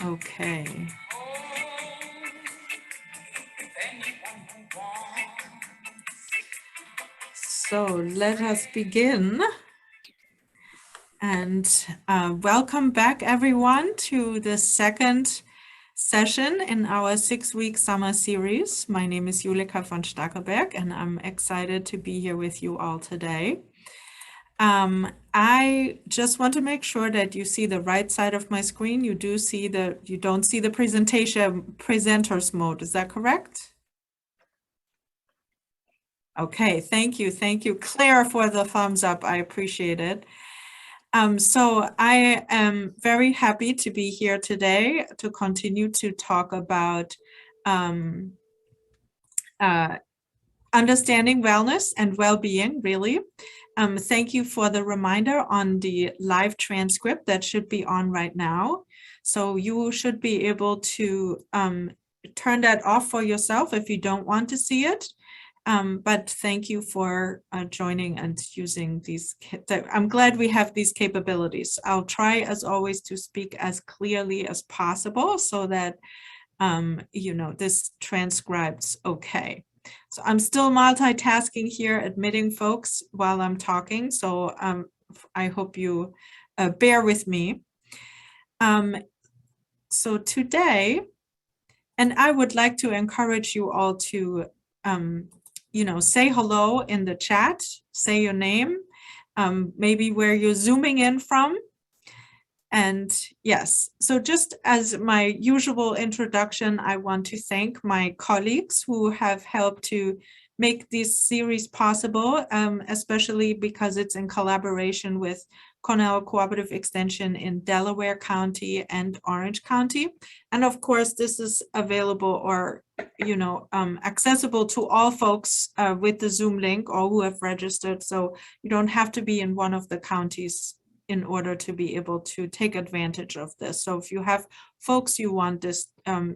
Okay. So let us begin. And welcome back, everyone, to the second session in our 6-week summer series. My name is Julika von Stackelberg, and I'm excited to be here with you all today. I just want to make sure that you see the right side of my screen. You don't see the presenters mode. Is that correct? Okay, thank you. Thank you, Claire, for the thumbs up. I appreciate it. So I am very happy to be here today to continue to talk about understanding wellness and well-being, really. Thank you for the reminder on the live transcript that should be on right now. So you should be able to turn that off for yourself if you don't want to see it. But thank you for joining and using these. I'm glad we have these capabilities. I'll try, as always, to speak as clearly as possible so that this transcribes okay. So I'm still multitasking here, admitting folks while I'm talking. So I hope you bear with me. So today, and I would like to encourage you all to say hello in the chat, say your name, maybe where you're zooming in from. And yes, so just as my usual introduction, I want to thank my colleagues who have helped to make this series possible, especially because it's in collaboration with Cornell Cooperative Extension in Delaware County and Orange County. And of course, this is available or accessible to all folks with the Zoom link or who have registered. So you don't have to be in one of the counties in order to be able to take advantage of this. So if you have folks you want this,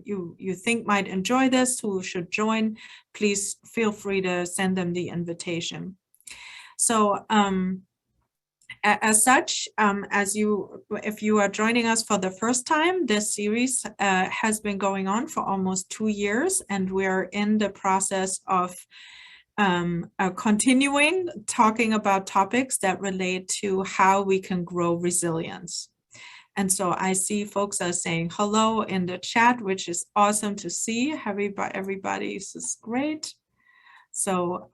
you think might enjoy this, who should join, please feel free to send them the invitation. So as such, if you are joining us for the first time, this series has been going on for almost 2 years, and we're in the process of continuing talking about topics that relate to how we can grow resilience. And so I see folks are saying hello in the chat, which is awesome to see. Everybody, this is great. So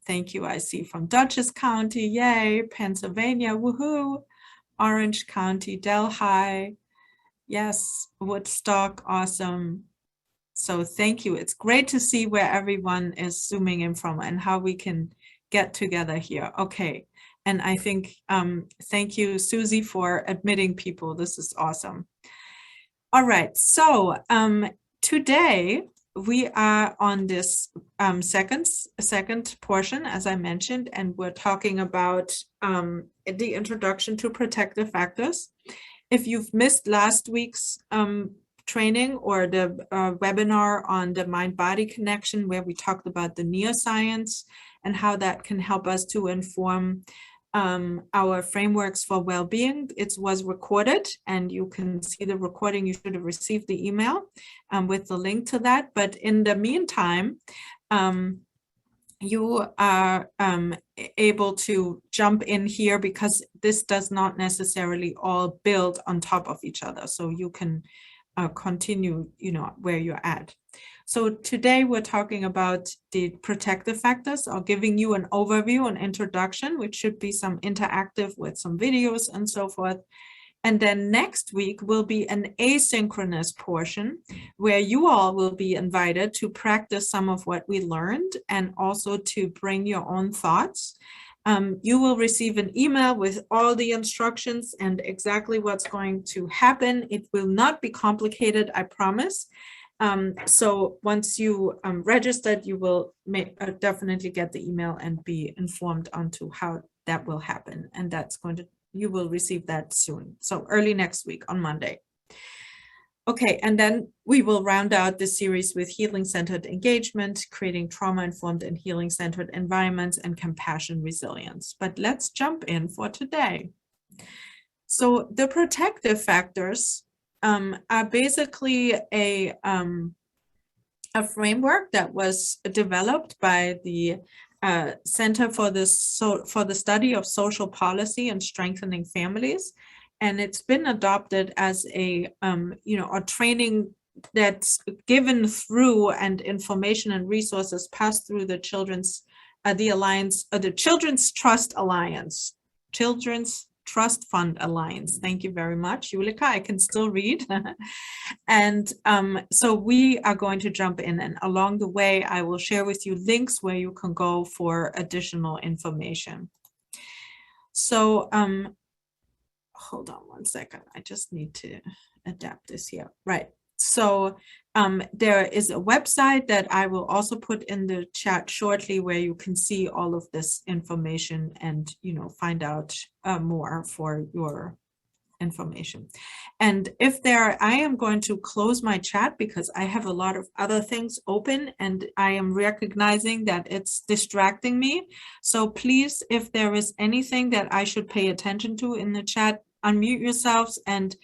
thank you. I see from Dutchess County, yay, Pennsylvania, woohoo, Orange County, Delhi, yes, Woodstock, awesome. So thank you. It's great to see where everyone is zooming in from and how we can get together here. Okay. And I think, thank you, Susie, for admitting people. This is awesome. All right. So today we are on this second portion, as I mentioned, and we're talking about the introduction to protective factors. If you've missed last week's training or the webinar on the mind-body connection, where we talked about the neuroscience and how that can help us to inform our frameworks for well-being. It was recorded, and you can see the recording. You should have received the email with the link to that. But in the meantime, you are able to jump in here because this does not necessarily all build on top of each other. So you can continue, where you're at. So today we're talking about the protective factors, or giving you an overview, an introduction, which should be some interactive with some videos and so forth. And then next week will be an asynchronous portion where you all will be invited to practice some of what we learned and also to bring your own thoughts. You will receive an email with all the instructions and exactly what's going to happen. It will not be complicated, I promise. So once you registered, you will definitely get the email and be informed onto how that will happen. And you will receive that soon. So early next week on Monday. Okay, and then we will round out the series with healing-centered engagement, creating trauma-informed and healing-centered environments, and compassion resilience. But let's jump in for today. So the protective factors are basically a framework that was developed by the Center for the Study of Social Policy and Strengthening Families, and it's been adopted as a a training that's given through, and information and resources passed through the Children's Trust Alliance, Children's Trust Fund Alliance. Thank you very much, Julika. I can still read. And so we are going to jump in, and along the way, I will share with you links where you can go for additional information. So hold on one second. I just need to adapt this here. Right. So there is a website that I will also put in the chat shortly where you can see all of this information and, find out more for your information. And I am going to close my chat because I have a lot of other things open and I am recognizing that it's distracting me. So please, if there is anything that I should pay attention to in the chat, unmute yourselves and,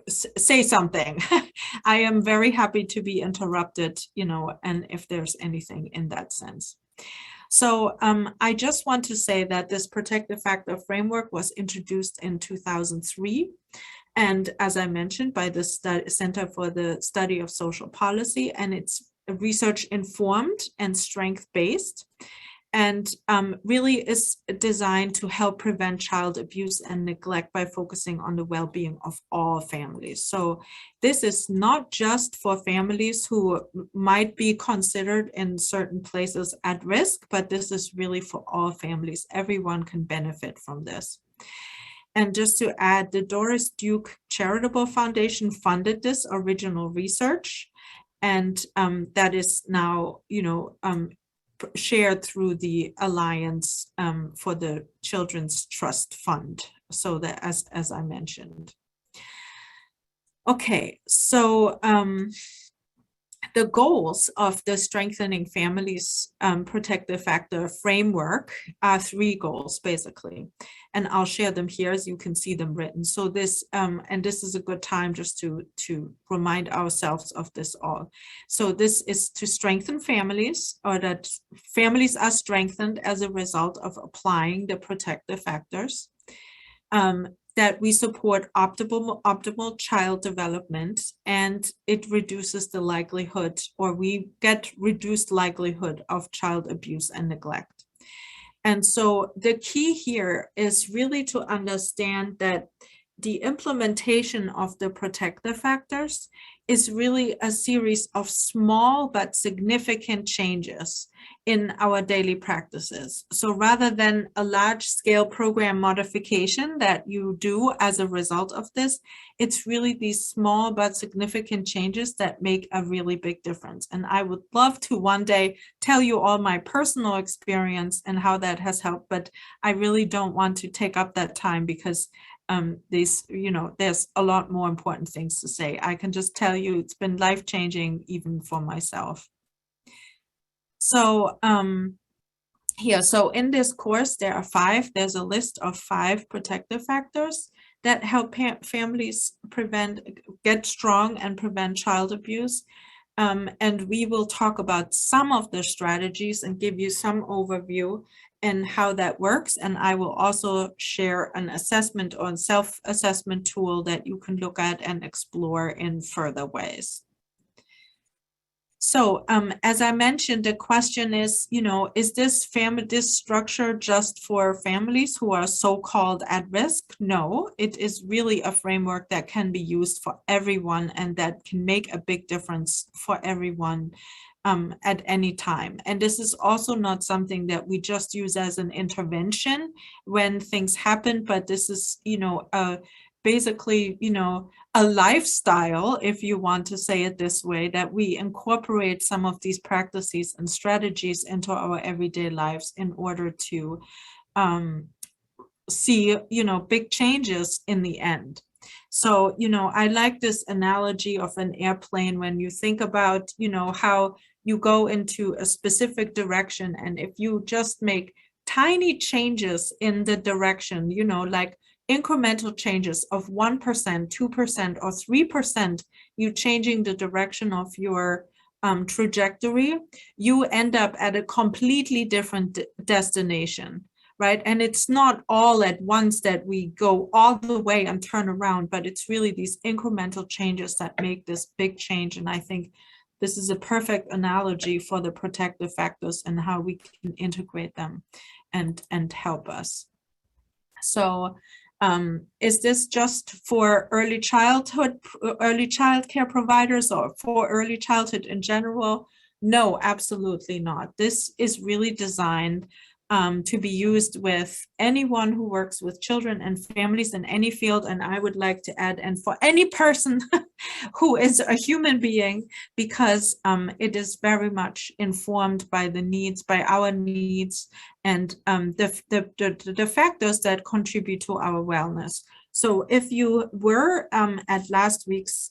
say something. I am very happy to be interrupted, and if there's anything in that sense. So I just want to say that this protective factor framework was introduced in 2003. And as I mentioned, by the Center for the Study of Social Policy, and it's research informed and strength-based, and really is designed to help prevent child abuse and neglect by focusing on the well-being of all families. So this is not just for families who might be considered in certain places at risk, but this is really for all families. Everyone can benefit from this. And just to add, the Doris Duke Charitable Foundation funded this original research, and that is now, shared through the Alliance for the Children's Trust Fund. So that, as I mentioned. Okay, so the goals of the Strengthening Families Protective Factor framework are 3 goals, basically. And I'll share them here as you can see them written. So this, and this is a good time just to remind ourselves of this all. So this is to strengthen families, or that families are strengthened as a result of applying the protective factors. That we support optimal child development, and it reduces the likelihood, or we get reduced likelihood of child abuse and neglect. And so the key here is really to understand that the implementation of the protective factors is really a series of small but significant changes in our daily practices. So rather than a large-scale program modification that you do as a result of this, it's really these small but significant changes that make a really big difference. And I would love to one day tell you all my personal experience and how that has helped, but I really don't want to take up that time because there's a lot more important things to say. I can just tell you it's been life-changing even for myself. So so in this course, there's a list of 5 protective factors that help families get strong and prevent child abuse. And we will talk about some of the strategies and give you some overview and how that works. And I will also share an assessment or self-assessment tool that you can look at and explore in further ways. So as I mentioned, the question is, is this structure just for families who are so-called at risk? No, it is really a framework that can be used for everyone and that can make a big difference for everyone at any time. And this is also not something that we just use as an intervention when things happen, but this is, basically, a lifestyle, if you want to say it this way, that we incorporate some of these practices and strategies into our everyday lives in order to see, big changes in the end. So, I like this analogy of an airplane when you think about, how you go into a specific direction. And if you just make tiny changes in the direction, like incremental changes of 1%, 2%, or 3%, you changing the direction of your trajectory, you end up at a completely different destination, right? And it's not all at once that we go all the way and turn around, but it's really these incremental changes that make this big change. And I think this is a perfect analogy for the protective factors and how we can integrate them and help us. So is this just for early childhood, early childcare providers, or for early childhood in general? No, absolutely not. This is really designed to be used with anyone who works with children and families in any field. And I would like to add, and for any person who is a human being, because it is very much informed by the needs, by our needs, and the factors that contribute to our wellness. So if you were at last week's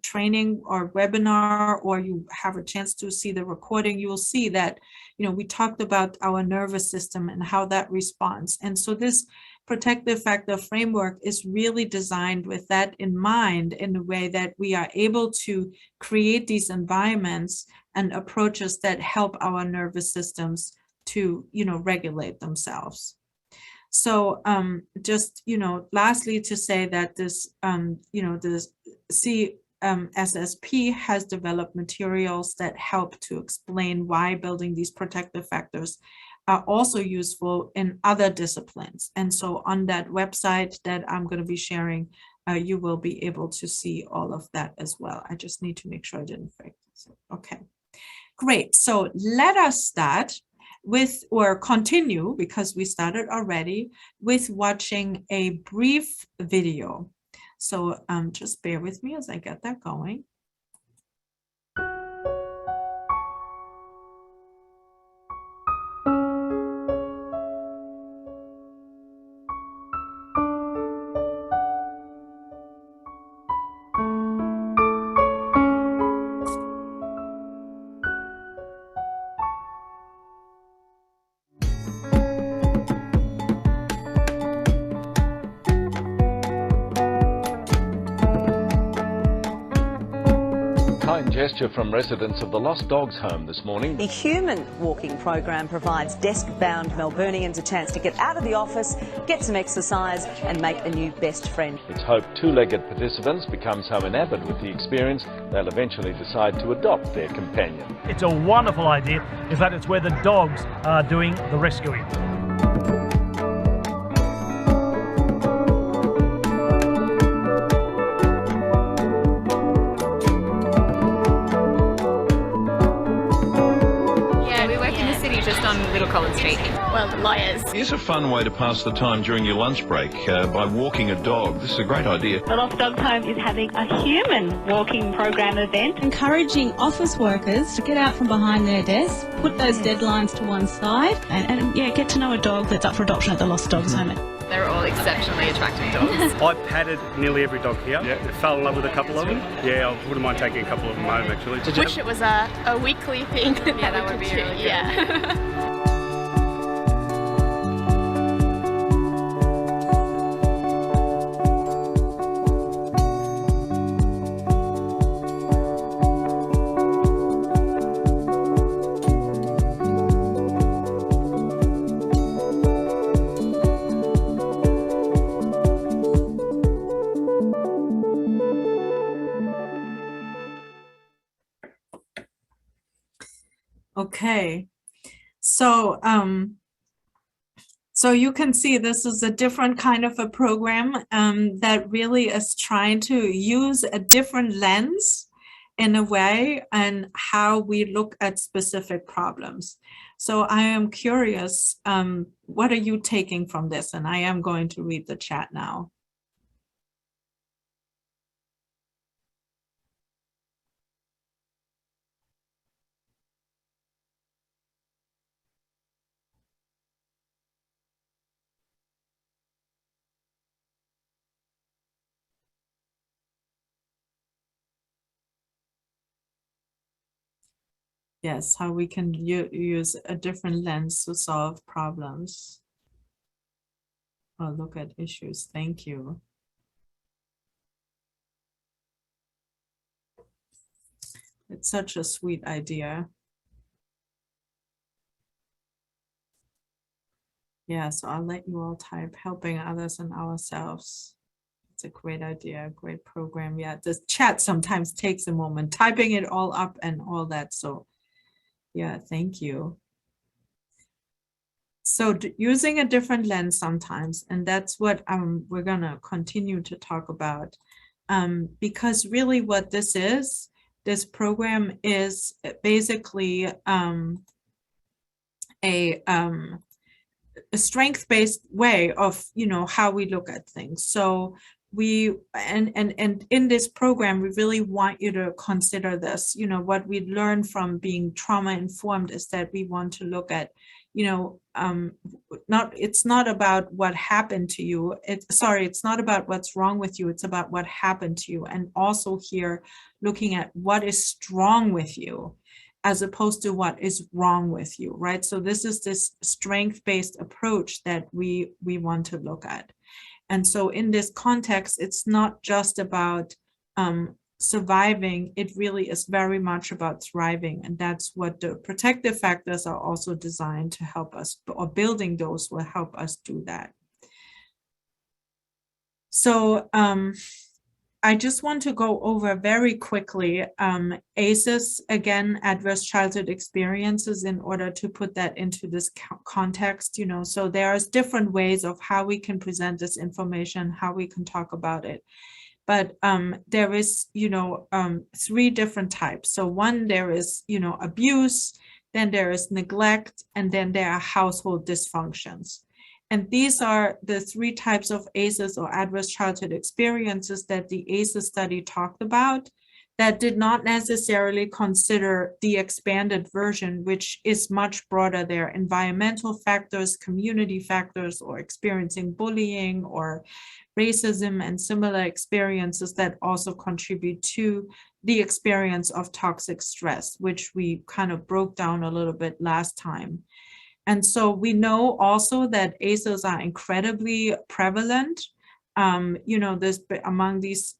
training or webinar, or you have a chance to see the recording, you will see that, you know, we talked about our nervous system and how that responds. And so this protective factor framework is really designed with that in mind, in a way that we are able to create these environments and approaches that help our nervous systems to, you know, regulate themselves. So just, you know, lastly to say that this, you know, this CSSP has developed materials that help to explain why building these protective factors are also useful in other disciplines. And so on that website that I'm going to be sharing, you will be able to see all of that as well. I just need to make sure I didn't forget. Okay, great. So let us start with, or continue, because we started already, with watching a brief video. So just bear with me as I get that going. Gesture from residents of the Lost Dogs home this morning. The human walking program provides desk-bound Melburnians a chance to get out of the office, get some exercise and make a new best friend. It's hoped two-legged participants become so enamored with the experience they'll eventually decide to adopt their companion. It's a wonderful idea. In fact, it's where the dogs are doing the rescuing. Well, the lawyers. Here's a fun way to pass the time during your lunch break by walking a dog. This is a great idea. The Lost Dogs Home is having a human walking program event. Encouraging office workers to get out from behind their desk, put those deadlines to one side, and get to know a dog that's up for adoption at the Lost Dogs Home. They're all exceptionally attractive dogs. I patted nearly every dog here. Yeah. I fell in love with a couple of them. Yeah, I wouldn't mind taking a couple of them home actually. Wish it was a weekly thing. Yeah, that would be really good. Yeah. Okay, so so you can see this is a different kind of a program that really is trying to use a different lens in a way and how we look at specific problems. So I am curious, what are you taking from this? And I am going to read the chat now. Yes, how we can use a different lens to solve problems. look at issues. Thank you. It's such a sweet idea. Yeah, so I'll let you all type helping others and ourselves. It's a great idea, great program. Yeah, the chat sometimes takes a moment, typing it all up and all that. So yeah, thank you. So using a different lens sometimes, and that's what we're gonna continue to talk about. Because really what this program is basically a strength-based way of, you know, how we look at things. So we and in this program, we really want you to consider this. You know, what we learn from being trauma informed is that we want to look at, you know, it's not about what happened to you. It's not about what's wrong with you. It's about what happened to you. And also here, looking at what is strong with you, as opposed to what is wrong with you, right? So this is this strength-based approach that we want to look at. And so in this context, it's not just about surviving, it really is very much about thriving. And that's what the protective factors are also designed to help us, or building those will help us do that. So I just want to go over very quickly ACEs, again, adverse childhood experiences, in order to put that into this context, you know. So there's different ways of how we can present this information, how we can talk about it. But there is, you know, 3 different types. So one, there is, you know, abuse, then there is neglect, and then there are household dysfunctions. And these are the 3 types of ACEs, or adverse childhood experiences, that the ACEs study talked about, that did not necessarily consider the expanded version, which is much broader. There are environmental factors, community factors, or experiencing bullying or racism and similar experiences that also contribute to the experience of toxic stress, which we kind of broke down a little bit last time. And so we know also that ACEs are incredibly prevalent. You know, this among these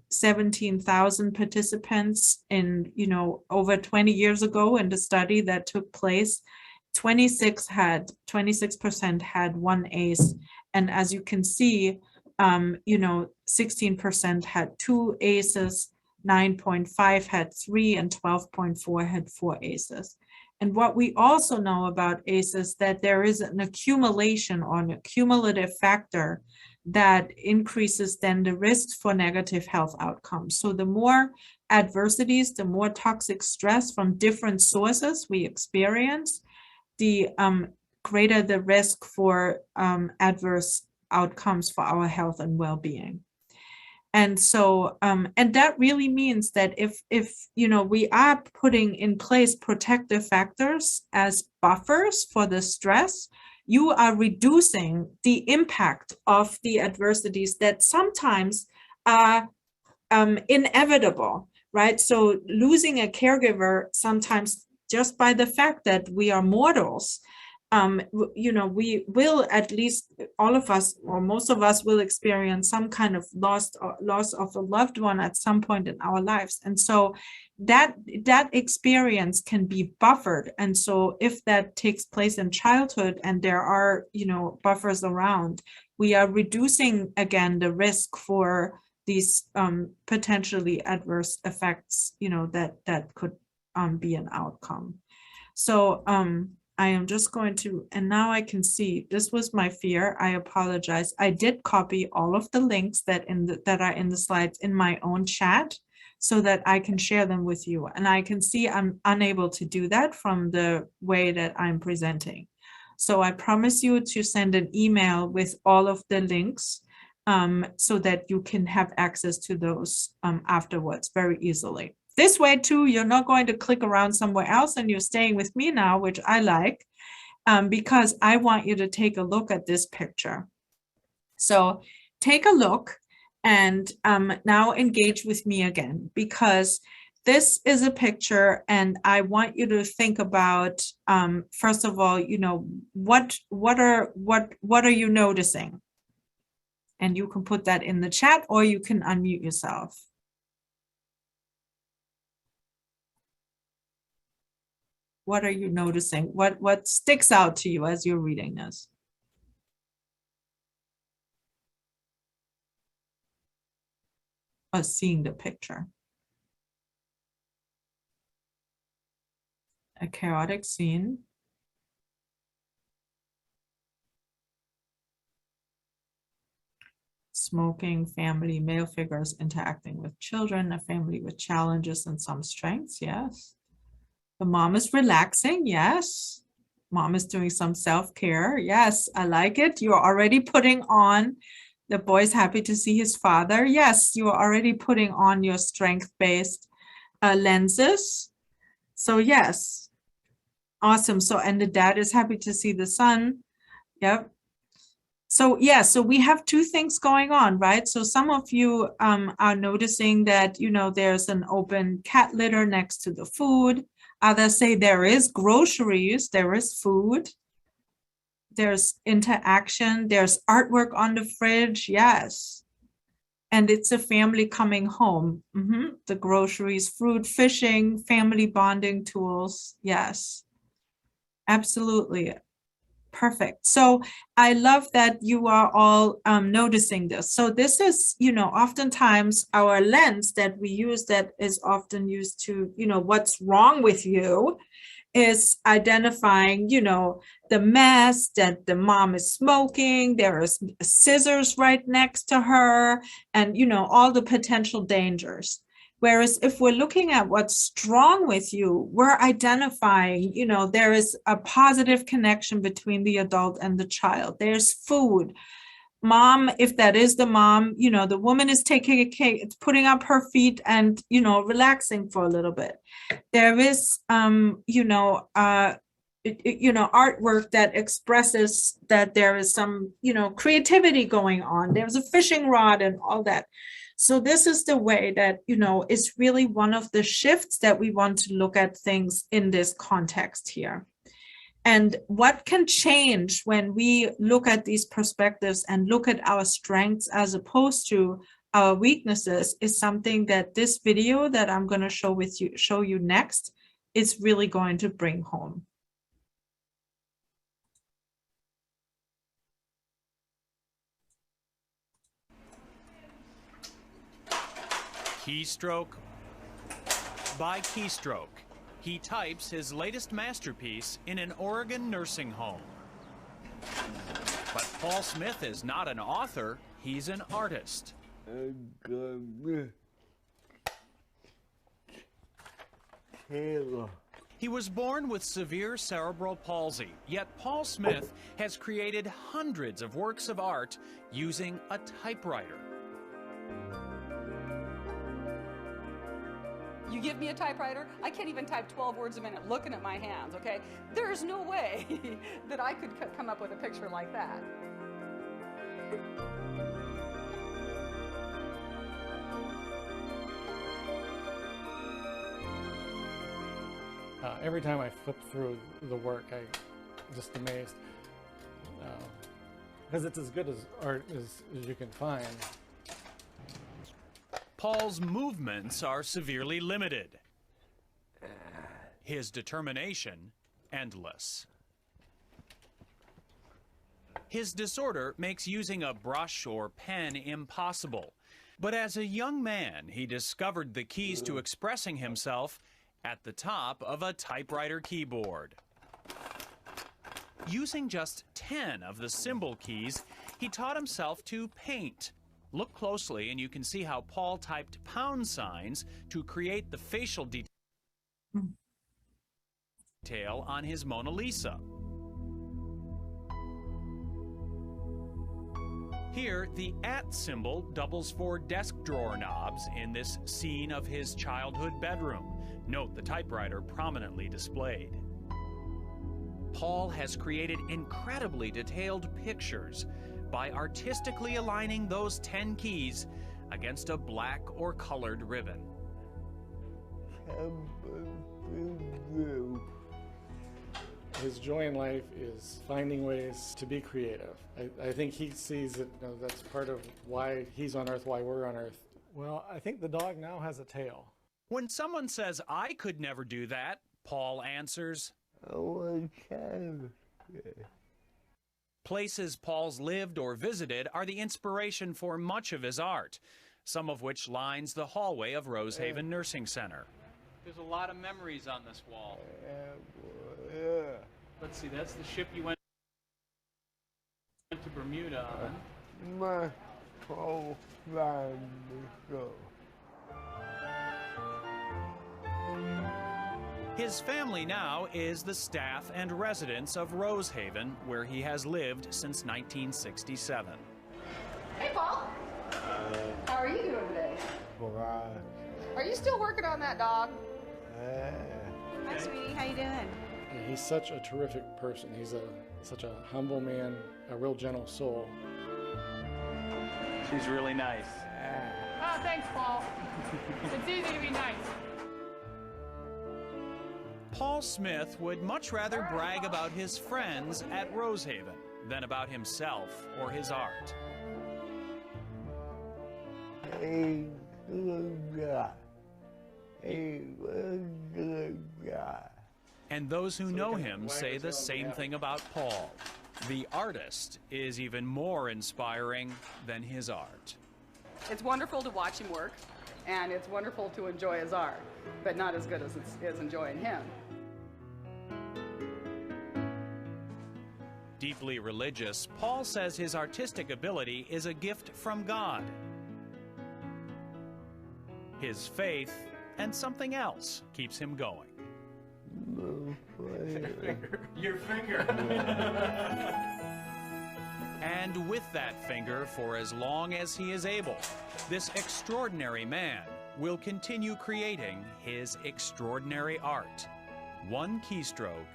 17,000 participants in, you know, over 20 years ago in the study that took place, 26% had 1 ACE. And as you can see, you know, 16% had 2 ACEs, 9.5 had 3, and 12.4 had 4 ACEs. And what we also know about ACEs, that there is an accumulation, or an accumulative factor that increases then the risks for negative health outcomes. So the more adversities, the more toxic stress from different sources we experience, the greater the risk for adverse outcomes for our health and well-being. And so, and that really means that if you know, we are putting in place protective factors as buffers for the stress, you are reducing the impact of the adversities that sometimes are inevitable, right? So losing a caregiver sometimes, just by the fact that we are mortals, you know, we will, at least all of us, or most of us, will experience some kind of loss of a loved one at some point in our lives. And so that experience can be buffered. And so if that takes place in childhood, and there are, you know, buffers around, we are reducing, again, the risk for these potentially adverse effects, you know, that could be an outcome. So I am just going to, and now I can see, this was my fear. I apologize. I did copy all of the links that are in the slides in my own chat, so that I can share them with you. And I can see I'm unable to do that from the way that I'm presenting. So I promise you to send an email with all of the links, so that you can have access to those afterwards very easily. This way too, you're not going to click around somewhere else, and you're staying with me now, which I like, because I want you to take a look at this picture. So take a look, and now engage with me again, because this is a picture, and I want you to think about, first of all, you know, what are you noticing? And you can put that in the chat or you can unmute yourself. What are you noticing? What sticks out to you as you're reading this? Or seeing the picture? A chaotic scene. Smoking, family, male figures interacting with children, a family with challenges and some strengths, yes. The mom is relaxing, yes. Mom is doing some self-care, yes, I like it. You're already putting on, the boy's happy to see his father, yes, you are already putting on your strength-based lenses. So yes, awesome. So, and the dad is happy to see the son, yep. So yeah, so we have two things going on, right? So some of you are noticing that, you know, there's an open cat litter next to the food. Others say there is groceries, there is food, there's interaction, there's artwork on the fridge, yes. And it's a family coming home. The groceries, fruit, fishing, family bonding tools, yes. Absolutely. Perfect. So I love that you are all noticing this. So this is, you know, oftentimes our lens that we use that is often used to, you know, what's wrong with you is identifying, you know, the mess that the mom is smoking, there is scissors right next to her, and, you know, all the potential dangers. Whereas if we're looking at what's strong with you, we're identifying, you know, there is a positive connection between the adult and the child. There's food. Mom, if that is the mom, you know, the woman is taking a cake, it's putting up her feet and, you know, relaxing for a little bit. There is, you know, artwork that expresses that there is some, you know, creativity going on. There's a fishing rod and all that. So this is the way that, you know, is really one of the shifts that we want to look at things in this context here. And what can change when we look at these perspectives and look at our strengths as opposed to our weaknesses is something that this video that I'm going to show you next is really going to bring home. Keystroke by keystroke, he types his latest masterpiece in an Oregon nursing home. But Paul Smith is not an author, he's an artist. He was born with severe cerebral palsy, yet Paul Smith has created hundreds of works of art using a typewriter. You give me a typewriter, I can't even type 12 words a minute looking at my hands, okay? There's no way that I could come up with a picture like that. Every time I flip through the work, I'm just amazed. Because it's as good as art as you can find. Paul's movements are severely limited. His determination, endless. His disorder makes using a brush or pen impossible. But as a young man, he discovered the keys to expressing himself at the top of a typewriter keyboard. Using just 10 of the symbol keys, he taught himself to paint. Look closely and you can see how Paul typed pound signs to create the facial detail on his Mona Lisa. Here, the @ symbol doubles for desk drawer knobs in this scene of his childhood bedroom. Note the typewriter prominently displayed. Paul has created incredibly detailed pictures by artistically aligning those 10 keys against a black or colored ribbon. His joy in life is finding ways to be creative. I think he sees that that's part of why he's on Earth, why we're on Earth. Well, I think the dog now has a tail. When someone says, "I could never do that," Paul answers, Places Paul's lived or visited are the inspiration for much of his art, some of which lines the hallway of Rosehaven Nursing Center. There's a lot of memories on this wall. Let's see, that's the ship you went to Bermuda on. His family now is the staff and residents of Rosehaven, where he has lived since 1967. Hey, Paul. How are you doing today? Are you still working on that dog? Hi, sweetie. How you doing? He's such a terrific person. He's such a humble man, a real gentle soul. She's really nice. Oh, thanks, Paul. It's easy to be nice. Paul Smith would much rather brag about his friends at Rosehaven than about himself or his art. Hey, good guy. Hey, good guy. And those who know him say the same thing about Paul. The artist is even more inspiring than his art. It's wonderful to watch him work, and it's wonderful to enjoy his art, but not as good as it's enjoying him. Deeply religious, Paul says his artistic ability is a gift from God. His faith and something else keeps him going. Your finger. And with that finger for as long as he is able, this extraordinary man will continue creating his extraordinary art, one keystroke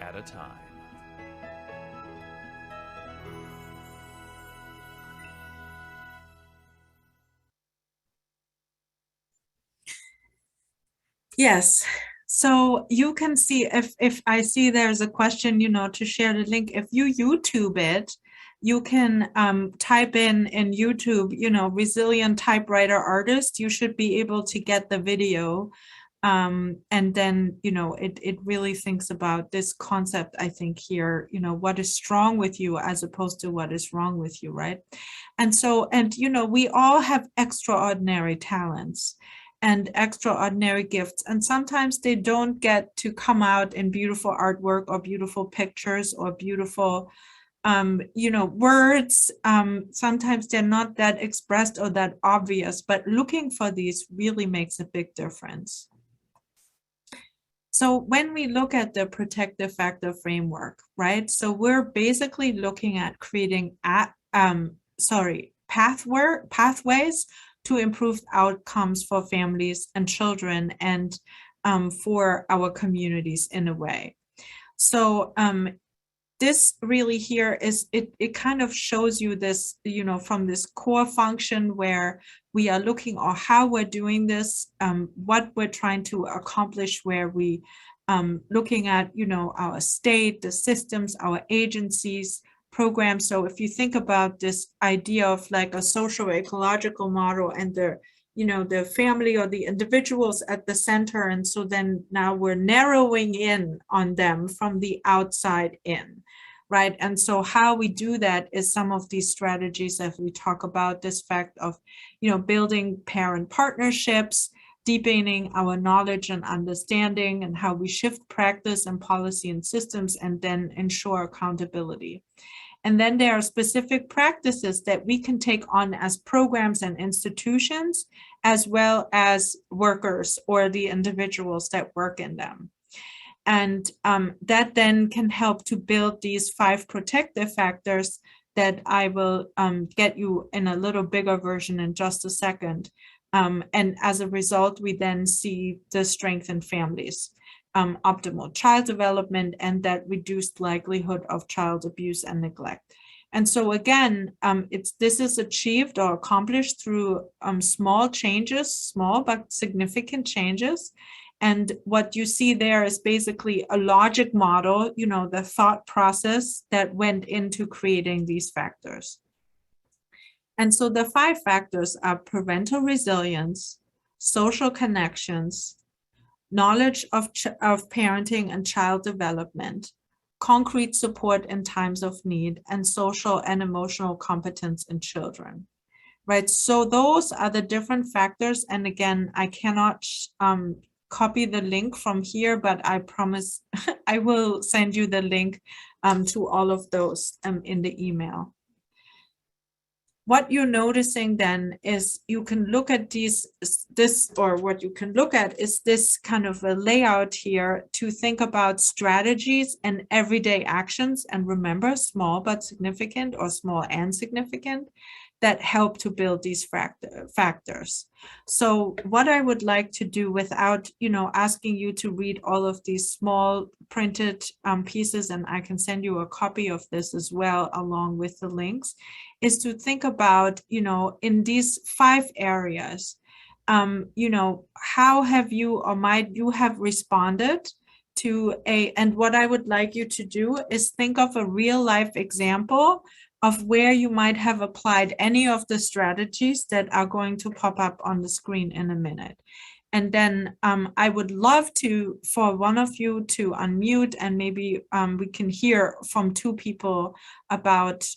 at a time. Yes. So you can see if I see there's a question, to share the link. If you YouTube it, you can type in YouTube, resilient typewriter artist. You should be able to get the video. And then, it really thinks about this concept, I think here, what is strong with you as opposed to what is wrong with you, right? And so, we all have extraordinary talents and extraordinary gifts. And sometimes they don't get to come out in beautiful artwork or beautiful pictures or beautiful, words. Sometimes they're not that expressed or that obvious, but looking for these really makes a big difference. So when we look at the protective factor framework, right? So we're basically looking at creating pathways to improve outcomes for families and children and for our communities in a way. So this really here is, it kind of shows you this, from this core function where we are looking at how we're doing this, what we're trying to accomplish, where we looking at, our state, the systems, our agencies, programs. So if you think about this idea of like a social ecological model and the family or the individuals at the center. And so then now we're narrowing in on them from the outside in, right? And so how we do that is some of these strategies that we talk about, this fact of, building parent partnerships, deepening our knowledge and understanding, and how we shift practice and policy and systems, and then ensure accountability. And then there are specific practices that we can take on as programs and institutions, as well as workers or the individuals that work in them. And that then can help to build these 5 protective factors that I will get you in a little bigger version in just a second. And as a result, we then see the strength in families. Optimal child development, and that reduced likelihood of child abuse and neglect. And so again, this is achieved or accomplished through small changes, small but significant changes. And what you see there is basically a logic model, the thought process that went into creating these factors. And so the 5 factors are parental resilience, social connections, knowledge of parenting and child development, concrete support in times of need, and social and emotional competence in children. Right, so those are the different factors. And again, I cannot copy the link from here, but I promise I will send you the link to all of those in the email. What you're noticing then is you can look at what you can look at is this kind of a layout here to think about strategies and everyday actions. And remember, small but significant, or small and significant, that help to build these factors. So what I would like to do, without asking you to read all of these small printed pieces, and I can send you a copy of this as well along with the links, is to think about, in these 5 areas, how have you or might you have responded to and what I would like you to do is think of a real life example of where you might have applied any of the strategies that are going to pop up on the screen in a minute. And then I would love for one of you to unmute, and maybe we can hear from 2 people about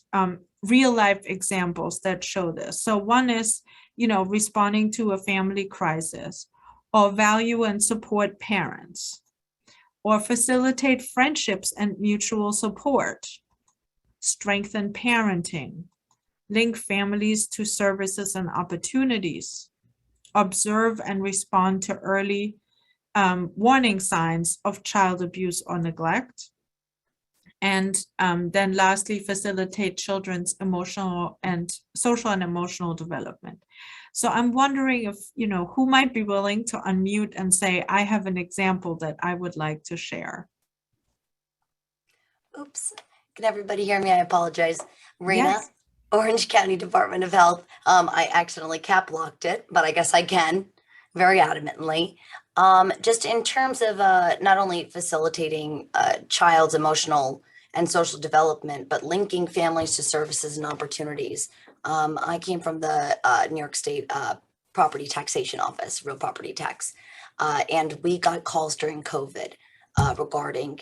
real life examples that show this. So one is, responding to a family crisis, or value and support parents, or facilitate friendships and mutual support, strengthen parenting, link families to services and opportunities, observe and respond to early warning signs of child abuse or neglect, and then lastly, facilitate children's emotional and social and emotional development. So I'm wondering if, who might be willing to unmute and say, I have an example that I would like to share. Oops. Can everybody hear me? I apologize. Rena, Yes. Orange County Department of Health. I accidentally cap locked it, but I guess I can very adamantly. Just in terms of not only facilitating child's emotional and social development, but linking families to services and opportunities. I came from the New York State Property Taxation Office, real property tax, and we got calls during COVID regarding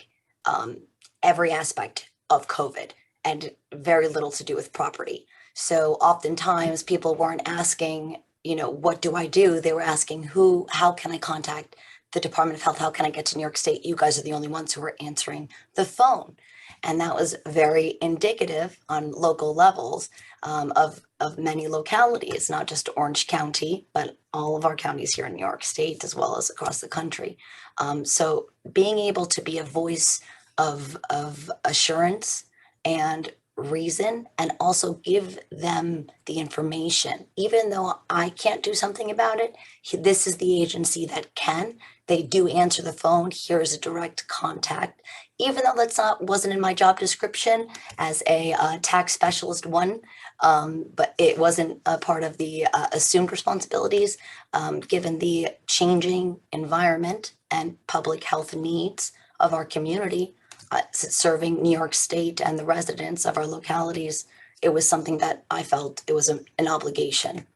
every aspect of COVID and very little to do with property. So oftentimes people weren't asking, what do I do? They were asking how can I contact the Department of Health? How can I get to New York State? You guys are the only ones who are answering the phone. And that was very indicative on local levels of many localities, not just Orange County, but all of our counties here in New York State, as well as across the country. So being able to be a voice of assurance and reason, and also give them the information. Even though I can't do something about it, this is the agency that can. They do answer the phone. Here is a direct contact. Even though wasn't in my job description as a tax specialist one, but it wasn't a part of the assumed responsibilities, given the changing environment and public health needs of our community, serving New York State and the residents of our localities, it was something that I felt it was an obligation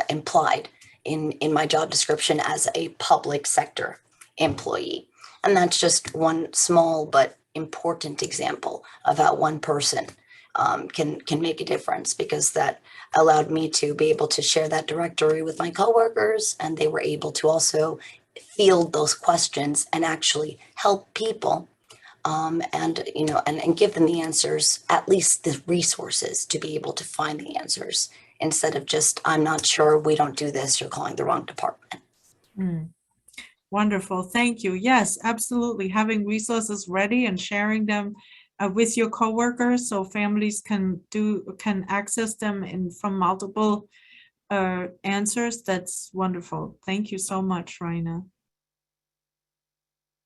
implied in my job description as a public sector employee. And that's just one small but important example of how one person can make a difference, because that allowed me to be able to share that directory with my coworkers, and they were able to also field those questions and actually help people and give them the answers, at least the resources to be able to find the answers, instead of just, I'm not sure, we don't do this, you're calling the wrong department. Wonderful. Thank you. Yes, absolutely. Having resources ready and sharing them with your coworkers so families can access them from multiple answers. That's wonderful. Thank you so much, Raina.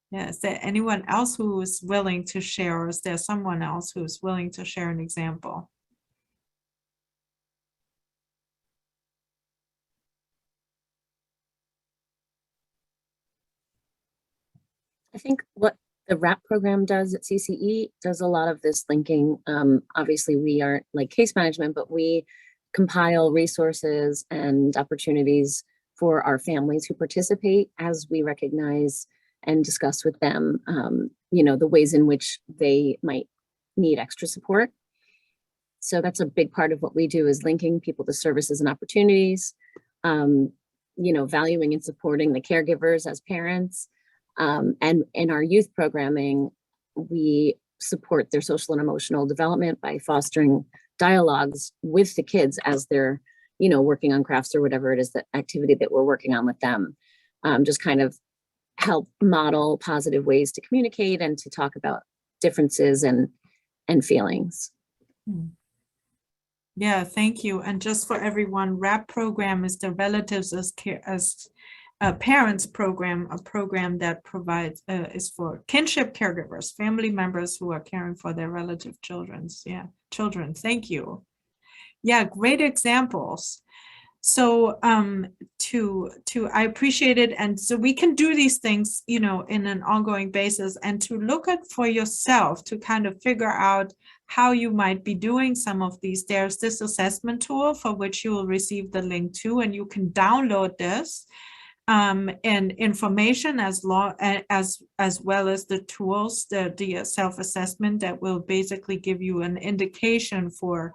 Yeah, is there anyone else who is willing to share, or is there someone else who is willing to share an example? I think what the RAP program does at CCE does a lot of this linking. Obviously, we aren't like case management, but we compile resources and opportunities for our families who participate as we recognize and discuss with them, the ways in which they might need extra support. So that's a big part of what we do, is linking people to services and opportunities, valuing and supporting the caregivers as parents. And in our youth programming, we support their social and emotional development by fostering dialogues with the kids as they're, working on crafts or whatever it is, that activity that we're working on with them. Just kind of help model positive ways to communicate and to talk about differences and feelings. Yeah, thank you. And just for everyone, RAP program is the Relatives as Parents program, a program that provides is for kinship caregivers, family members who are caring for their relative children. Thank you. Yeah, great examples. So I appreciate it. And so we can do these things, in an ongoing basis, and to look at for yourself to kind of figure out how you might be doing some of these. There's this assessment tool for which you will receive the link to, and you can download this and information as well as the tools, the self-assessment that will basically give you an indication for,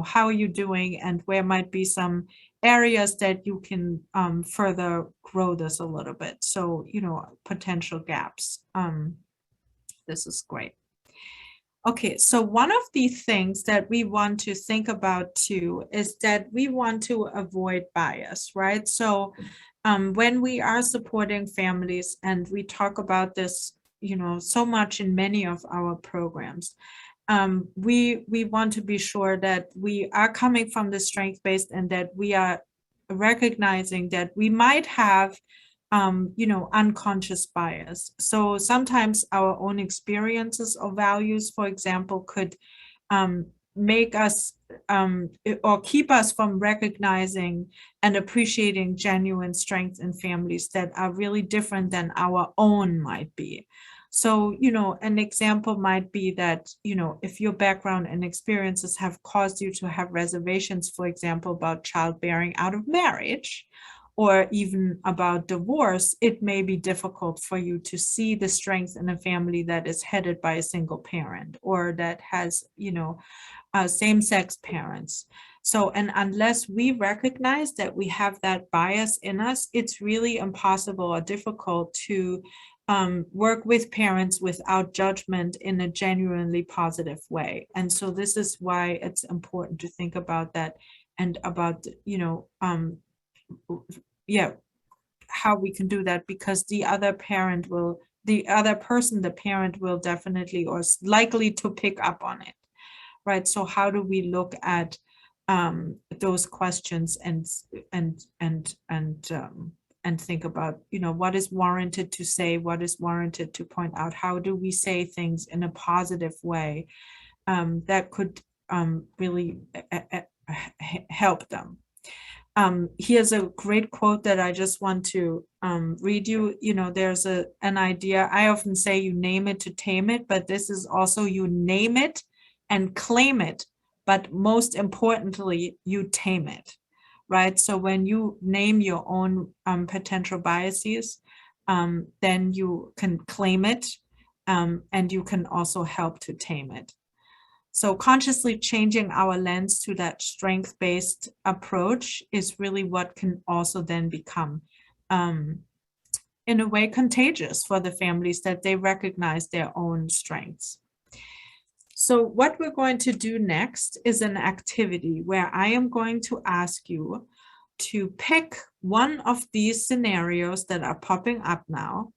how you're doing and where might be some areas that you can further grow this a little bit. So, potential gaps. This is great. Okay, so one of the things that we want to think about too is that we want to avoid bias, right? So when we are supporting families, and we talk about this, so much in many of our programs, we want to be sure that we are coming from the strength-based, and that we are recognizing that we might have unconscious bias. So sometimes our own experiences or values, for example, could make us or keep us from recognizing and appreciating genuine strengths in families that are really different than our own might be. So, an example might be that, if your background and experiences have caused you to have reservations, for example, about childbearing out of marriage, or even about divorce, it may be difficult for you to see the strength in a family that is headed by a single parent, or that has, same-sex parents. So, and unless we recognize that we have that bias in us, it's really impossible or difficult to work with parents without judgment in a genuinely positive way. And so this is why it's important to think about that, and about, how we can do that, because the other parent will, the parent will definitely or is likely to pick up on it, right? So how do we look at those questions and think about, what is warranted to say, what is warranted to point out, how do we say things in a positive way that could really help them. Here's a great quote that I just want to read you. There's an idea. I often say you name it to tame it, but this is also you name it and claim it, but most importantly, you tame it, right? So when you name your own potential biases, then you can claim it, and you can also help to tame it. So consciously changing our lens to that strength-based approach is really what can also then become, in a way, contagious for the families, that they recognize their own strengths. So what we're going to do next is an activity where I am going to ask you to pick one of these scenarios that are popping up now.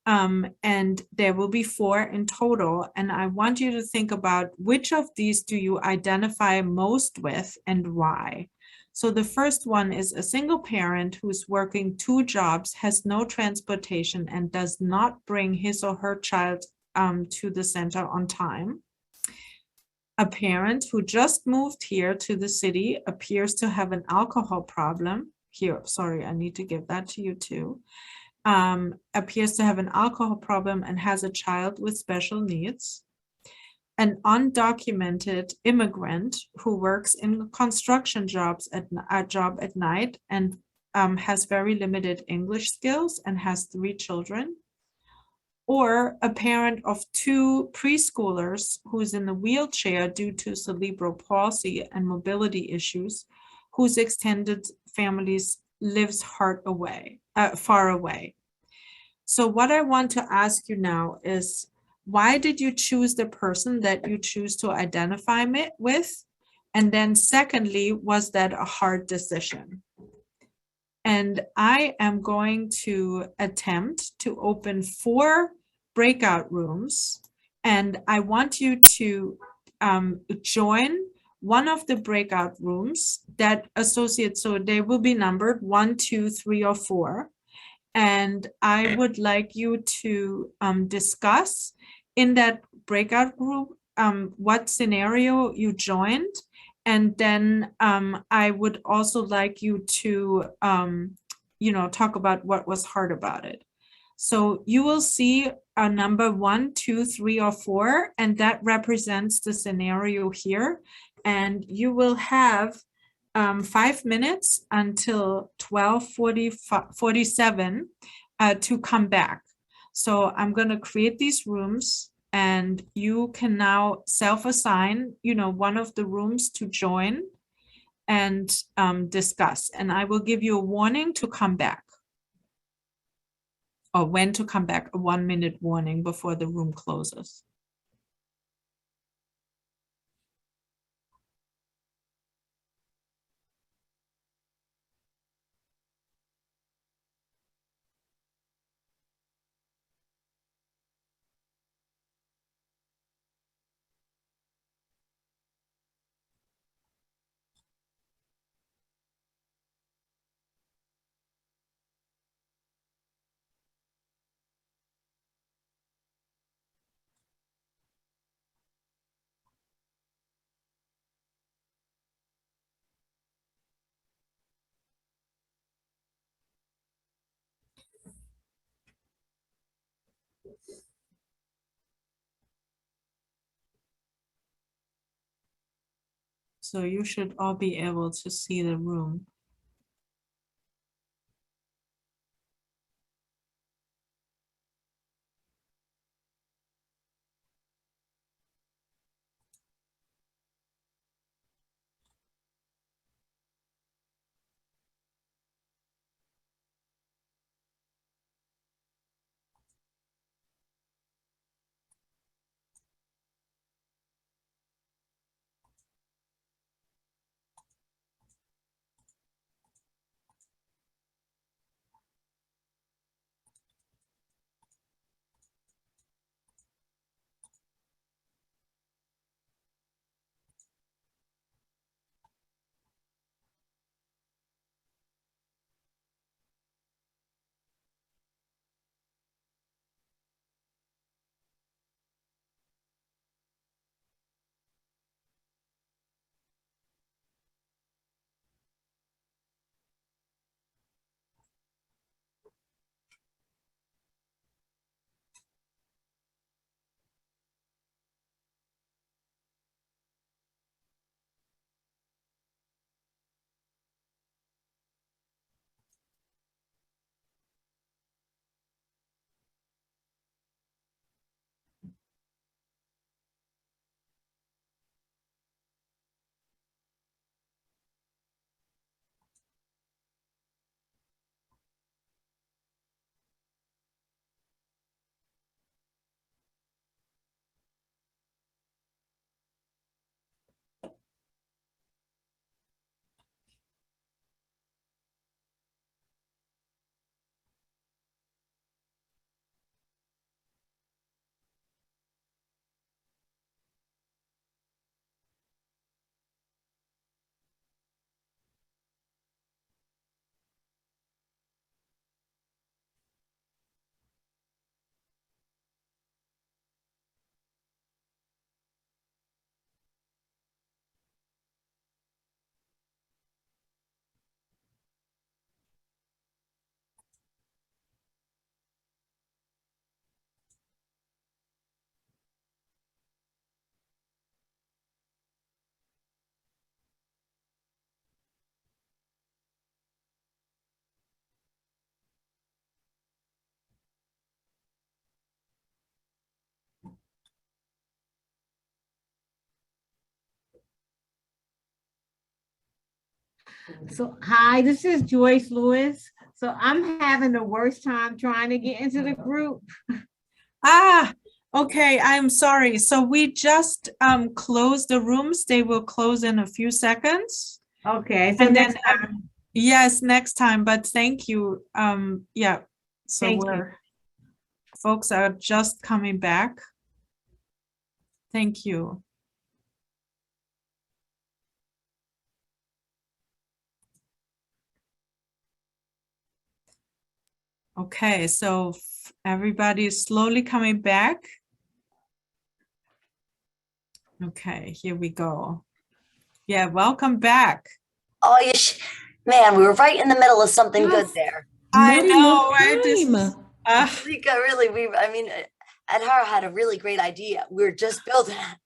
And there will be 4 in total. And I want you to think about which of these do you identify most with and why. So the first one is a single parent who's working 2 jobs, has no transportation, and does not bring his or her child to the center on time. A parent who just moved here to the city, appears to have an alcohol problem. Here, sorry, I need to give that to you too. appears to have an alcohol problem and has a child with special needs. An undocumented immigrant who works in construction jobs at night and has very limited English skills and has 3 children. Or a parent of 2 preschoolers who's in a wheelchair due to cerebral palsy and mobility issues, whose extended families lives far away. So what I want to ask you now is, why did you choose the person that you choose to identify with? And then secondly, was that a hard decision? And I am going to attempt to open 4 breakout rooms, and I want you to join one of the breakout rooms that associate, so they will be numbered 1, 2, 3, or 4. And I would like you to discuss in that breakout group what scenario you joined. And then I would also like you to, talk about what was hard about it. So you will see a number 1, 2, 3, or 4, and that represents the scenario here. And you will have 5 minutes until 12:47 to come back. So I'm going to create these rooms, and you can now self-assign, one of the rooms to join and discuss. And I will give you a warning to come back, or when to come back, a 1-minute warning before the room closes. So you should all be able to see the room. So, hi, this is Joyce Lewis. So I'm having the worst time trying to get into the group. Ah, okay, I'm sorry. So we just closed the rooms. They will close in a few seconds. Okay, so And then next time. yes, next time, but thank you. Yeah, so Thank you. folks are just coming back. Thank you. Okay, so everybody is slowly coming back. Okay, here we go. Yeah, welcome back. Oh, man, we were right in the middle of something good there. I know, right? Julika, really, I mean, Adhara had a really great idea. We were just building it.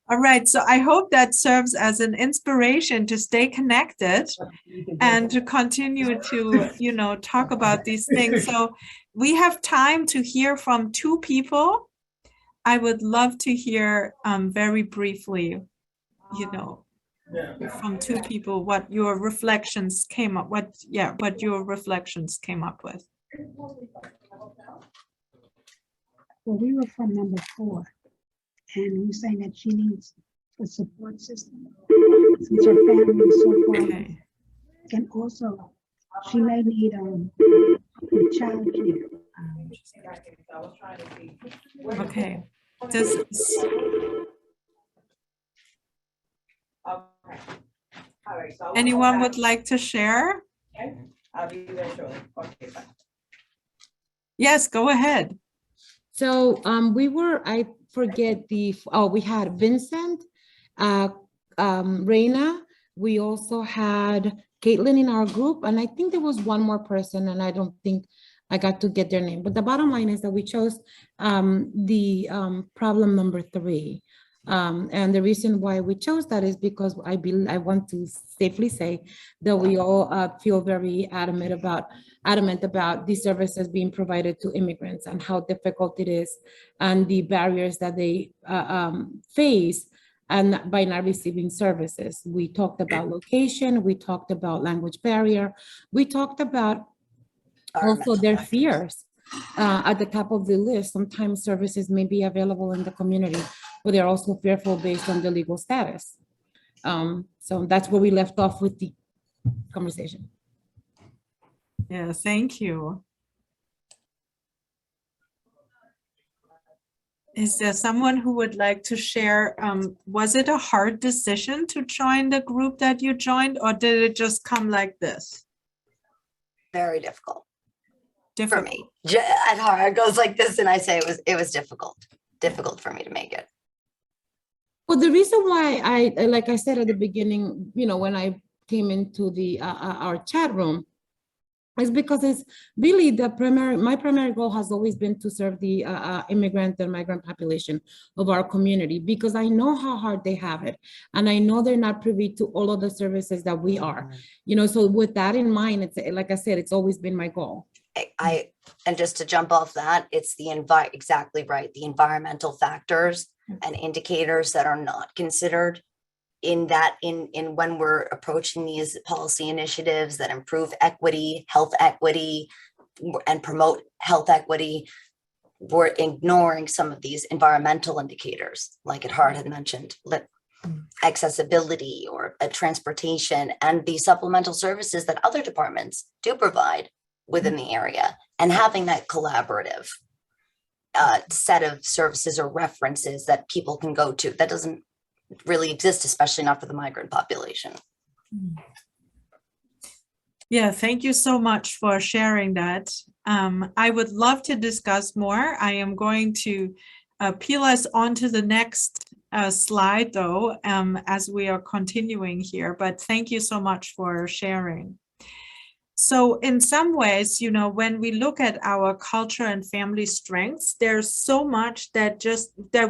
All right, so I hope that serves as an inspiration to stay connected and to continue to, you know, talk about these things. So we have time to hear from two people. I would love to hear very briefly, you know, from two people what your reflections came up, what your reflections came up with. Well, we were from number 4, and we were saying that she needs a support system since her family is so far away. And also, she may need child care. Okay. Anyone would like to share? I'll be there shortly. Okay, bye. Yes, go ahead. So I forget we had Vincent, Reina. We also had Caitlin in our group, and I think there was one more person, and I don't think I got to get their name. But the bottom line is that we chose the problem number 3. And the reason why we chose that is because I want to safely say that we all feel very adamant about these services being provided to immigrants and how difficult it is and the barriers that they face and by not receiving services. We talked about location, we talked about language barrier, we talked about also their fears. At the top of the list, sometimes services may be available in the community, but they're also fearful based on the legal status. So that's where we left off with the conversation. Yeah, thank you. Is there someone who would like to share? Was it a hard decision to join the group that you joined, or did it just come like this? Very difficult. For me. At heart, it goes like this, and I say it was difficult for me to make it. Well, the reason why like I said at the beginning, you know, when I came into the our chat room, is because it's really my primary goal has always been to serve the immigrant and migrant population of our community, because I know how hard they have it. And I know they're not privy to all of the services that we are, you know, so with that in mind, it's like I said, it's always been my goal. And just to jump off that, it's exactly right. The environmental factors and indicators that are not considered in when we're approaching these policy initiatives that improve equity, health equity, and promote health equity. We're ignoring some of these environmental indicators, like Adhara had mentioned, accessibility or transportation, and the supplemental services that other departments do provide within the area, and having that collaborative set of services or references that people can go to. That doesn't really exist, especially not for the migrant population. Yeah, thank you so much for sharing that. I would love to discuss more. I am going to peel us onto the next slide though, as we are continuing here, but thank you so much for sharing. So in some ways, you know, when we look at our culture and family strengths, there's so much that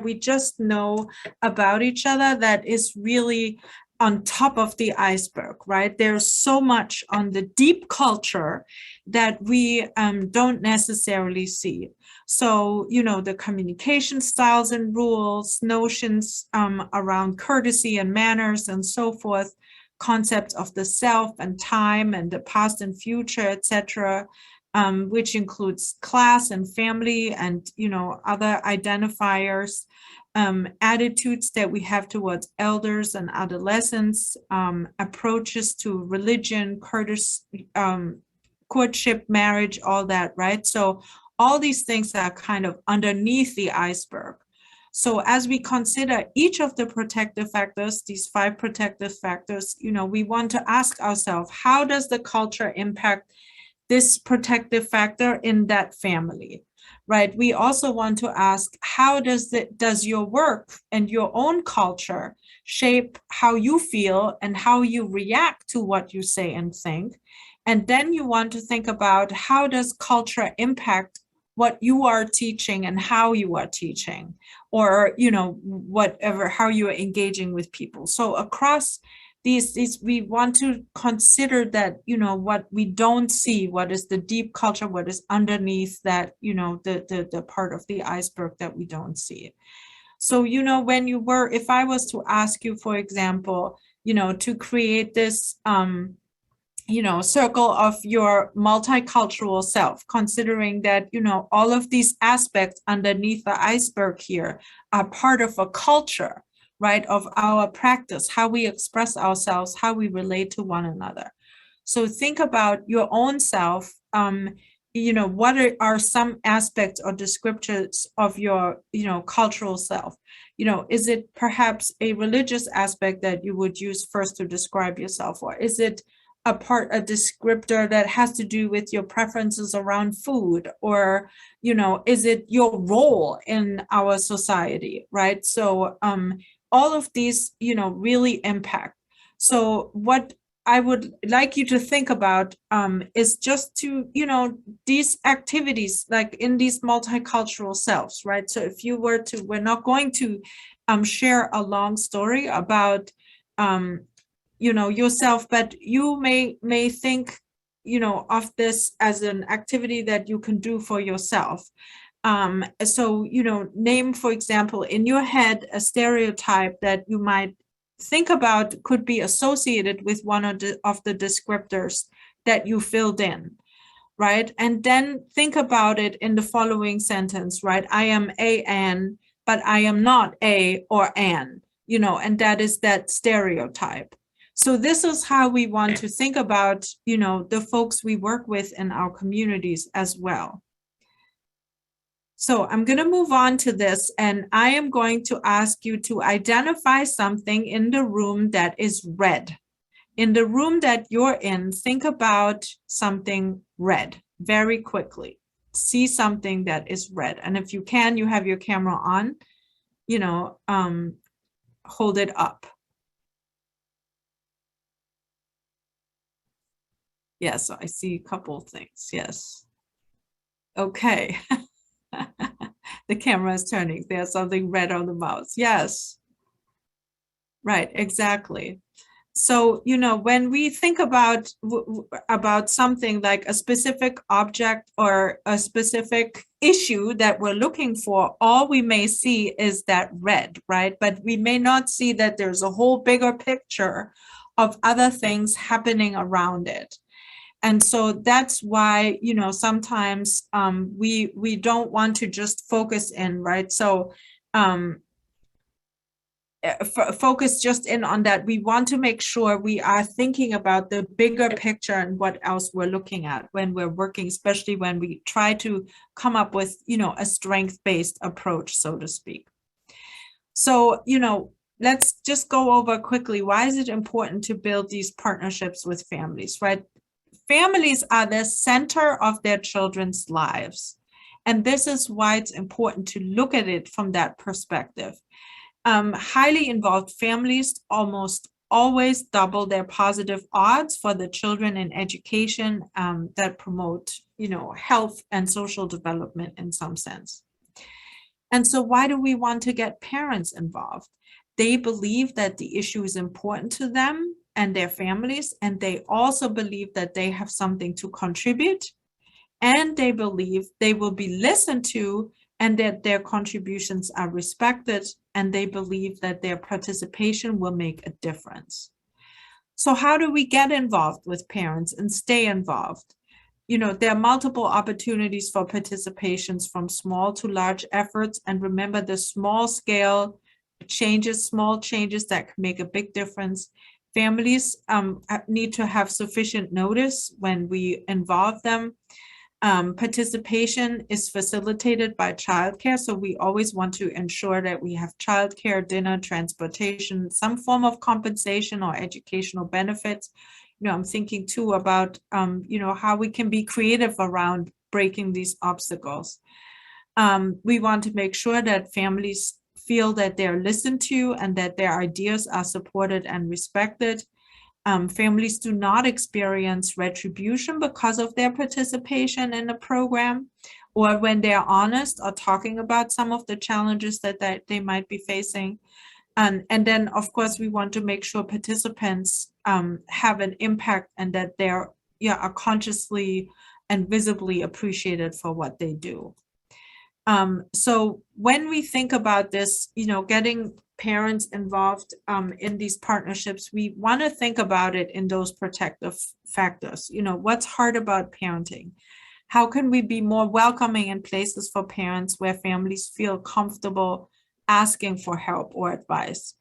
we just know about each other that is really on top of the iceberg, right? There's so much on the deep culture that we don't necessarily see. So, you know, the communication styles and rules, notions around courtesy and manners and so forth, concepts of the self and time and the past and future, etc., which includes class and family and, other identifiers, attitudes that we have towards elders and adolescents, approaches to religion, courtship, marriage, all that, right? So all these things are kind of underneath the iceberg. So as we consider each of the protective factors, these 5 protective factors, we want to ask ourselves, how does the culture impact this protective factor in that family, right? We also want to ask, how does your work and your own culture shape how you feel and how you react to what you say and think? And then you want to think about, how does culture impact what you are teaching and how you are teaching, or, whatever, how you are engaging with people. So across these we want to consider that, what we don't see, what is the deep culture, what is underneath that, the part of the iceberg that we don't see. So, if I was to ask you, for example, to create this, circle of your multicultural self, considering that, all of these aspects underneath the iceberg here are part of a culture, right, of our practice, how we express ourselves, how we relate to one another. So think about your own self. What are some aspects or descriptors of your, cultural self? Is it perhaps a religious aspect that you would use first to describe yourself? Or is it a descriptor that has to do with your preferences around food? Or, is it your role in our society, right? So all of these, really impact. So what I would like you to think about is just to, these activities, like in these multicultural selves, right? So if you were to, we're not going to share a long story about, yourself, but you may think, of this as an activity that you can do for yourself. So, name, for example, in your head, a stereotype that you might think about could be associated with one of the descriptors that you filled in, right? And then think about it in the following sentence, right? I am a An, but I am not a or an, and that is that stereotype. So this is how we want to think about, the folks we work with in our communities as well. So I'm going to move on to this, and I am going to ask you to identify something in the room that is red. In the room that you're in, think about something red very quickly. See something that is red. And if you can, you have your camera on, hold it up. Yes, I see a couple of things. Yes. Okay. The camera is turning. There's something red on the mouse. Yes. Right, exactly. So, when we think about something like a specific object or a specific issue that we're looking for, all we may see is that red, right? But we may not see that there's a whole bigger picture of other things happening around it. And so that's why, sometimes we don't want to just focus in, right? So focus just in on that. We want to make sure we are thinking about the bigger picture and what else we're looking at when we're working, especially when we try to come up with, a strength-based approach, so to speak. So, let's just go over quickly. Why is it important to build these partnerships with families, right? Families are the center of their children's lives. And this is why it's important to look at it from that perspective. Highly involved families almost always double their positive odds for the children in education that promote, health and social development in some sense. And so why do we want to get parents involved? They believe that the issue is important to them and their families, and they also believe that they have something to contribute, and they believe they will be listened to and that their contributions are respected, and they believe that their participation will make a difference. So how do we get involved with parents and stay involved? You know, there are multiple opportunities for participations from small to large efforts. And remember, the small scale changes, small changes that can make a big difference. Families need to have sufficient notice when we involve them. Participation is facilitated by childcare, so we always want to ensure that we have childcare, dinner, transportation, some form of compensation or educational benefits. You know, I'm thinking too about, you know, how we can be creative around breaking these obstacles. We want to make sure that families feel that they're listened to and that their ideas are supported and respected. Families do not experience retribution because of their participation in the program, or when they're honest or talking about some of the challenges that they might be facing. And then, of course, we want to make sure participants have an impact and that they're are consciously and visibly appreciated for what they do. So when we think about this, you know, getting parents involved in these partnerships, we want to think about it in those protective factors. You know, what's hard about parenting? How can we be more welcoming in places for parents where families feel comfortable asking for help or advice?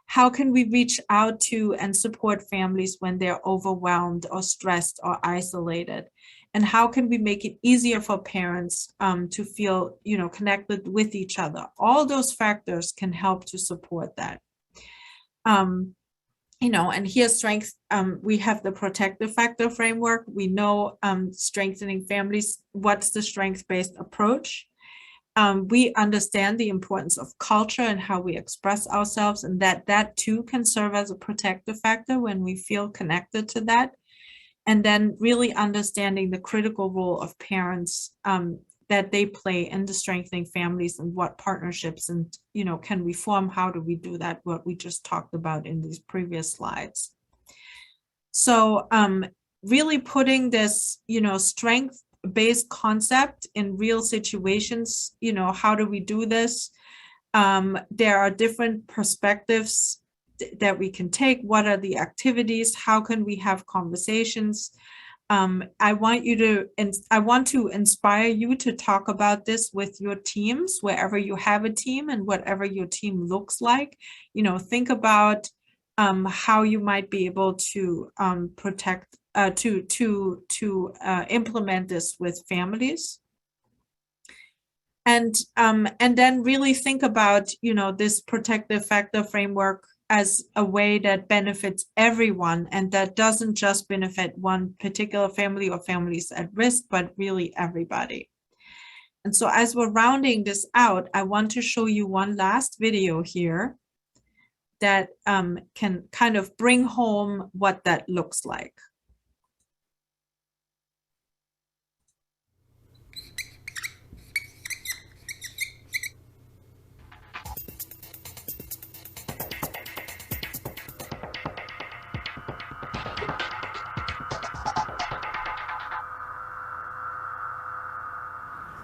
How can we reach out to and support families when they're overwhelmed or stressed or isolated? And how can we make it easier for parents to feel, you know, connected with each other? All those factors can help to support that. You know, and here's strength. We have the protective factor framework. We know strengthening families. What's the strength-based approach? We understand the importance of culture and how we express ourselves, and that too can serve as a protective factor when we feel connected to that. And then really understanding the critical role of parents that they play in the strengthening families and what partnerships and, you know, can we form, how do we do that, what we just talked about in these previous slides. So really putting this, you know, strength-based concept in real situations, you know, how do we do this? There are different perspectives that we can take. What are the activities? How can we have conversations? I want to inspire you to talk about this with your teams, wherever you have a team and whatever your team looks like. You know, think about how you might be able to implement this with families. And then really think about, you know, this protective factor framework as a way that benefits everyone and that doesn't just benefit one particular family or families at risk, but really everybody. And so as we're rounding this out, I want to show you one last video here that can kind of bring home what that looks like.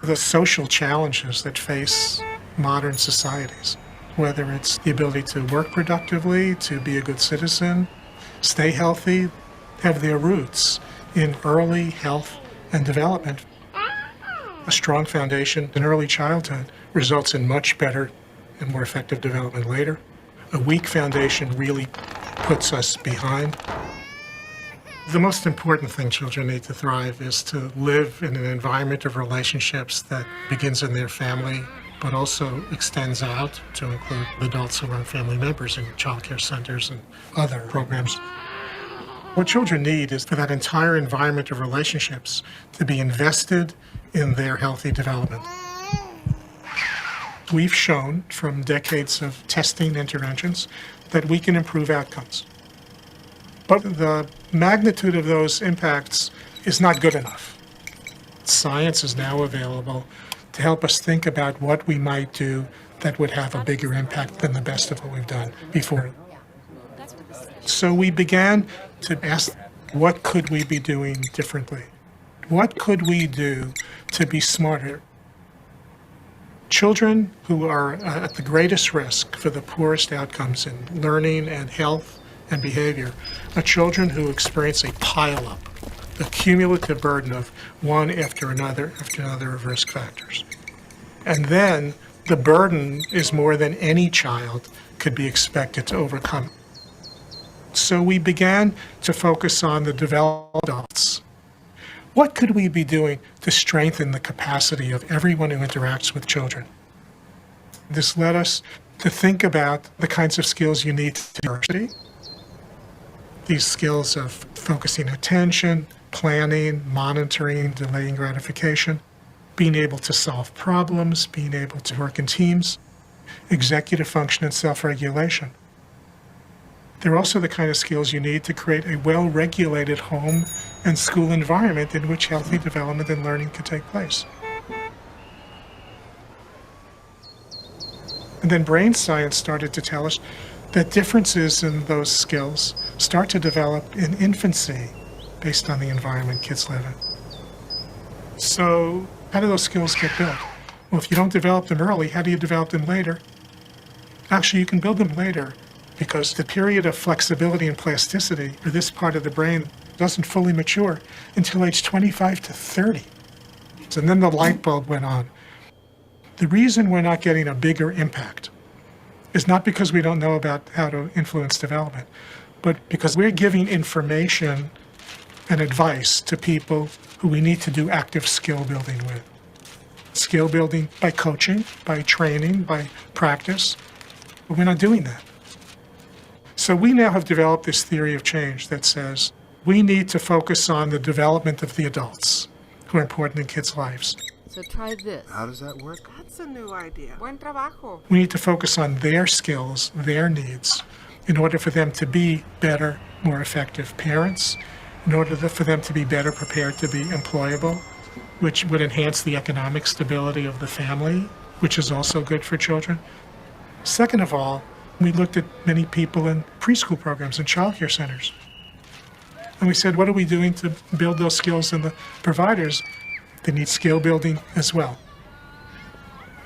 The social challenges that face modern societies, whether it's the ability to work productively, to be a good citizen, stay healthy, have their roots in early health and development. A strong foundation in early childhood results in much better and more effective development later. A weak foundation really puts us behind. The most important thing children need to thrive is to live in an environment of relationships that begins in their family, but also extends out to include adults who are family members in child care centers and other programs. What children need is for that entire environment of relationships to be invested in their healthy development. We've shown from decades of testing interventions that we can improve outcomes. But the magnitude of those impacts is not good enough. Science is now available to help us think about what we might do that would have a bigger impact than the best of what we've done before. So we began to ask, what could we be doing differently? What could we do to be smarter? Children who are at the greatest risk for the poorest outcomes in learning and health and behavior are children who experience a pileup, a cumulative burden of one after another of risk factors. And then the burden is more than any child could be expected to overcome. So we began to focus on the developed adults. What could we be doing to strengthen the capacity of everyone who interacts with children? This led us to think about the kinds of skills you need to diversity. These skills of focusing attention, planning, monitoring, delaying gratification, being able to solve problems, being able to work in teams, executive function and self-regulation. They're also the kind of skills you need to create a well-regulated home and school environment in which healthy development and learning can take place. And then brain science started to tell us that differences in those skills start to develop in infancy based on the environment kids live in. So how do those skills get built? Well, if you don't develop them early, how do you develop them later? Actually, you can build them later because the period of flexibility and plasticity for this part of the brain doesn't fully mature until age 25 to 30. And then the light bulb went on. The reason we're not getting a bigger impact is not because we don't know about how to influence development, but because we're giving information and advice to people who we need to do active skill building with. Skill building by coaching, by training, by practice, but we're not doing that. So we now have developed this theory of change that says we need to focus on the development of the adults who are important in kids' lives. So try this. How does that work? That's a new idea. Buen trabajo. We need to focus on their skills, their needs, in order for them to be better, more effective parents, in order for them to be better prepared to be employable, which would enhance the economic stability of the family, which is also good for children. Second of all, we looked at many people in preschool programs and childcare centers. And we said, what are we doing to build those skills in the providers? They need skill building as well.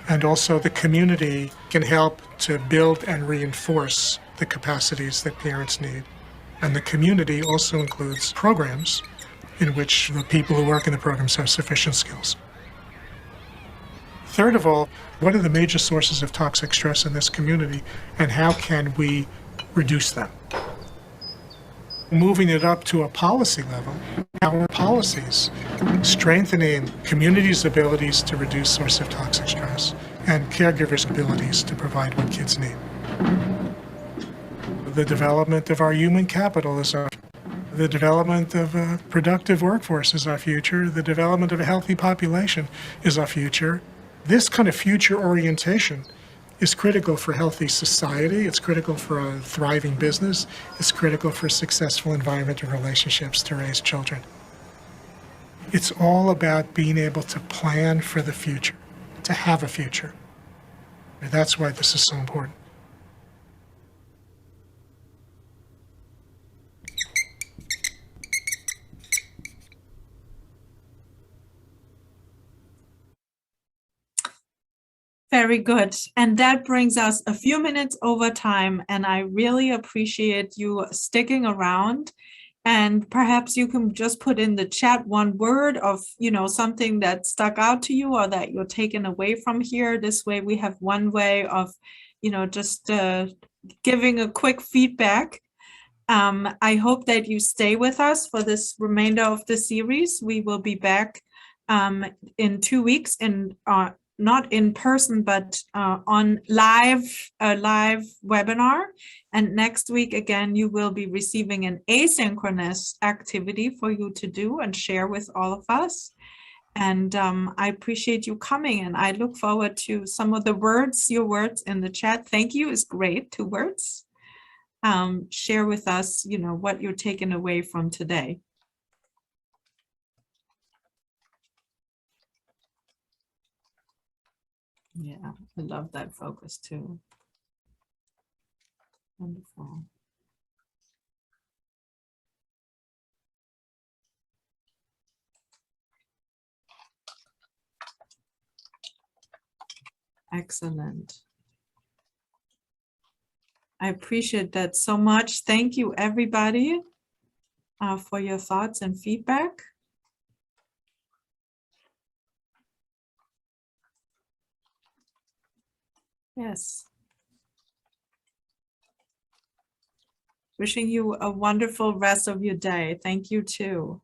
And also the community can help to build and reinforce the capacities that parents need. And the community also includes programs in which the people who work in the programs have sufficient skills. Third of all, what are the major sources of toxic stress in this community and how can we reduce them? Moving it up to a policy level, our policies, strengthening communities' abilities to reduce source of toxic stress and caregivers' abilities to provide what kids need. The development of our human capital is our the development of a productive workforce is our future. The development of a healthy population is our future. This kind of future orientation is critical for healthy society. It's critical for a thriving business. It's critical for successful environmental relationships to raise children. It's all about being able to plan for the future, to have a future. And that's why this is so important. Very good. And that brings us a few minutes over time. And I really appreciate you sticking around. And perhaps you can just put in the chat one word of, something that stuck out to you or that you're taking away from here. This way we have one way of, just giving a quick feedback. I hope that you stay with us for this remainder of the series. We will be back in 2 weeks in not in person, but on a live webinar. And next week, again, you will be receiving an asynchronous activity for you to do and share with all of us. And I appreciate you coming, and I look forward to some of your words in the chat. Thank you is great, 2 words. Share with us, what you're taking away from today. Yeah, I love that focus too. Wonderful. Excellent. I appreciate that so much. Thank you, everybody, for your thoughts and feedback. Yes. Wishing you a wonderful rest of your day. Thank you too.